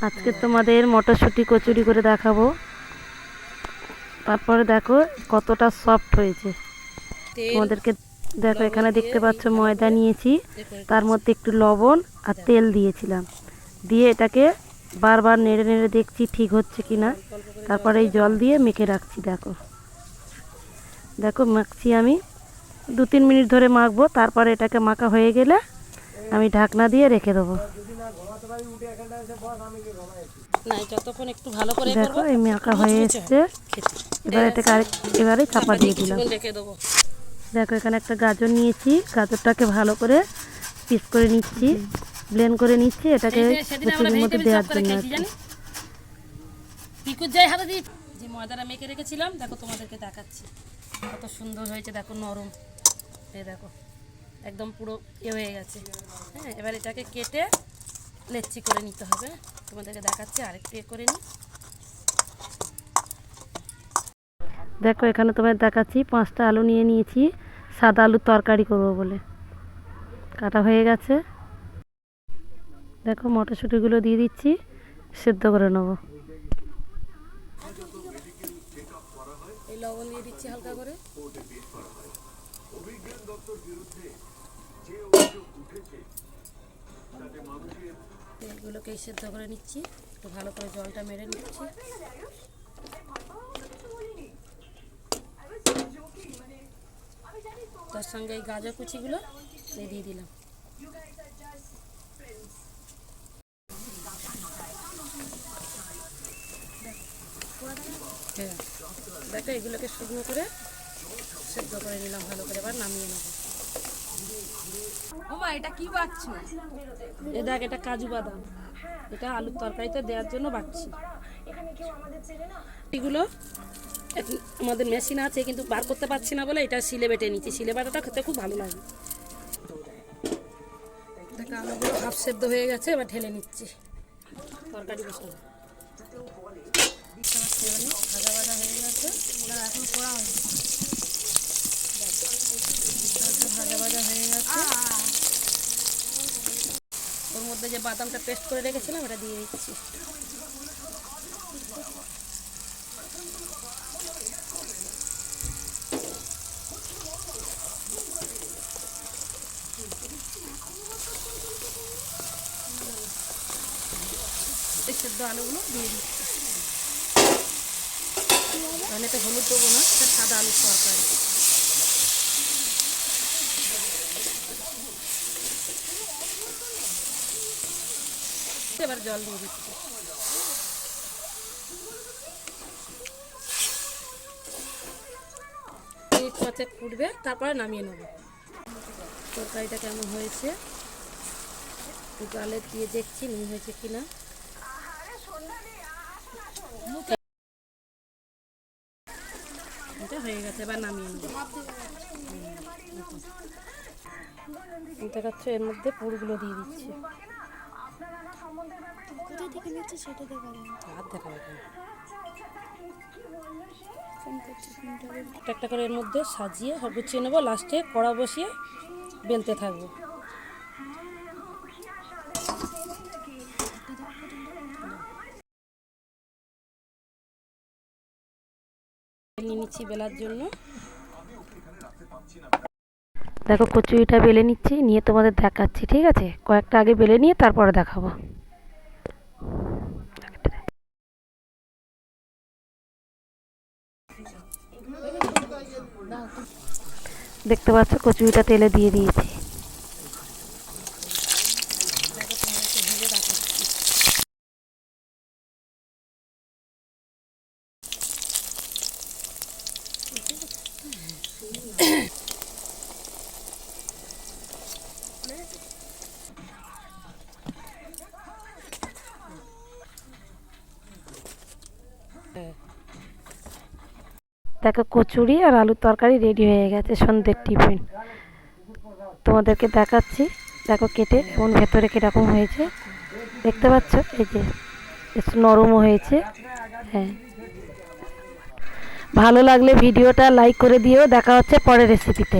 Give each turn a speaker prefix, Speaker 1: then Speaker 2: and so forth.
Speaker 1: আজকে তোমাদের মটরশুঁটি কচুরি করে দেখাবো। তারপরে দেখো কতটা সফট হয়েছে তোমাদেরকে। দেখো এখানে দেখতে পাচ্ছ ময়দা নিয়েছি, তার মধ্যে একটু লবণ আর তেল দিয়েছিলাম, দিয়ে এটাকে বারবার নেড়ে নেড়ে দেখছি ঠিক হচ্ছে কিনা। তারপরে এই জল দিয়ে মেখে রাখছি। দেখো দেখো মাখছি আমি 2-3 মিনিট ধরে মাখবো। তারপরে এটাকে মাখা হয়ে গেলে আমি ঢাকনা দিয়ে রেখে দেবো। দেখো এই মাখা হয়ে এসছে, এবারে চাপা দিয়ে দিলাম। দেখো এখানে একটা গাজর নিয়েছি, গাজরটাকে ভালো করে পিস করে নিচ্ছি, ব্লেন্ড করে নিচ্ছি এটাকে কচুরির মধ্যে দেওয়ার জন্য।
Speaker 2: যে ময়দাটা মেখে রেখেছিলাম দেখো তোমাদেরকে দেখাচ্ছি কত সুন্দর হয়েছে। দেখো নরম, এই দেখো একদম পুরো হয়ে গেছে। হ্যাঁ, এবার এটাকে কেটে লেচি করে নিতে হবে। তোমাদেরকে দেখাচ্ছি, আরেকটু করে নিই।
Speaker 1: দেখো এখানে তোমাদের দেখাচ্ছি 5টা আলু নিয়ে নিয়েছি, সাদা আলুর তরকারি করবো বলে। কাটা হয়ে গেছে। দেখো মটরশুঁটিগুলো দিয়ে দিচ্ছি, সেদ্ধ করে নেবো।
Speaker 2: এই লবণ দিয়ে দিচ্ছি হালকা করে। এগুলোকে সেদ্ধ করে নিচ্ছি, একটু ভালো করে জলটা মেরে নিচ্ছি। তার সঙ্গে এই গাজর কুচিগুলো দিয়ে দিলাম। হ্যাঁ, দেখো এগুলোকে শুকনো করে সেদ্ধ করে নিলাম ভালো করে, এবার নামিয়ে নেব। ওমা এটা কি বাচ্চু? এ দেখ, এটা কাজু বাদাম, এটা আলুর তরকারিতে দেওয়ার জন্য বাড়ছি। এগুলো আমাদের মেশিন আছে কিন্তু বার করতে পারছি না বলে এটা শিলে বেটে নিচ্ছি। শিলে বাটাটা খেতে খুব ভালো লাগে। দেখ আলুগুলো হাফ সেদ্ধ হয়ে গেছে, এবার ঢেলে নিচ্ছি। তরকারি বসাবো। ভাজা ভাজা হয়ে গেছে, এখন পোড়া হয়নি। ভাজা ভাজা হয়ে গেছে, ওর মধ্যে যে বাদামটা পেস্ট করে রেখেছিলাম এটা দিয়ে দিচ্ছি। সেদ্ধ আলুগুলো দিয়ে দিচ্ছি। তাহলে তো হলুদ দেবো না, এটা সাদা আলুর তরকারি। এবার জল দিয়ে দিচ্ছি। মিনিট 5 ফুটবে, তারপরে নামিয়ে নেব। তরকারিটা কেমন হয়েছে জলে দিয়ে দেখছি নুন হয়েছে কিনা। এটা হয়ে গেছে, এবার নামিয়ে নেব। দেখাচ্ছ এর মধ্যে পুরগুলো দিয়ে দিচ্ছি।
Speaker 3: কোথা থেকে নিচ্ছে সেটা দেখাবে,
Speaker 2: হাত দেখাবে কেন?
Speaker 3: ফোন করছি,
Speaker 2: একটা একটা করে এর মধ্যে সাজিয়ে গুছিয়ে নেবো। লাস্টে কড়া বসিয়ে বেলতে থাকবো। নিয়ে নিচ্ছি বেলার জন্য।
Speaker 1: দেখো কচুরিটা বেলে নিচ্ছি, নিয়ে তোমাদের দেখাচ্ছি। ঠিক আছে, কয়েকটা আগে বেলে নিয়ে তারপরে দেখাবো। দেখতে পাচ্ছ কচুরিটা তেলে দিয়ে দিয়েছি। দেখো কচুরি আর আলুর তরকারি রেডি হয়ে গেছে, সন্ধ্যের টিফিন। তোমাদেরকে দেখাচ্ছি, দেখো কেটে এমন ভেতরে কীরকম হয়েছে দেখতে পাচ্ছ। এই যে একটু নরমও হয়েছে। হ্যাঁ, ভালো লাগলে ভিডিওটা লাইক করে দিও। দেখা হচ্ছে পরের রেসিপিতে।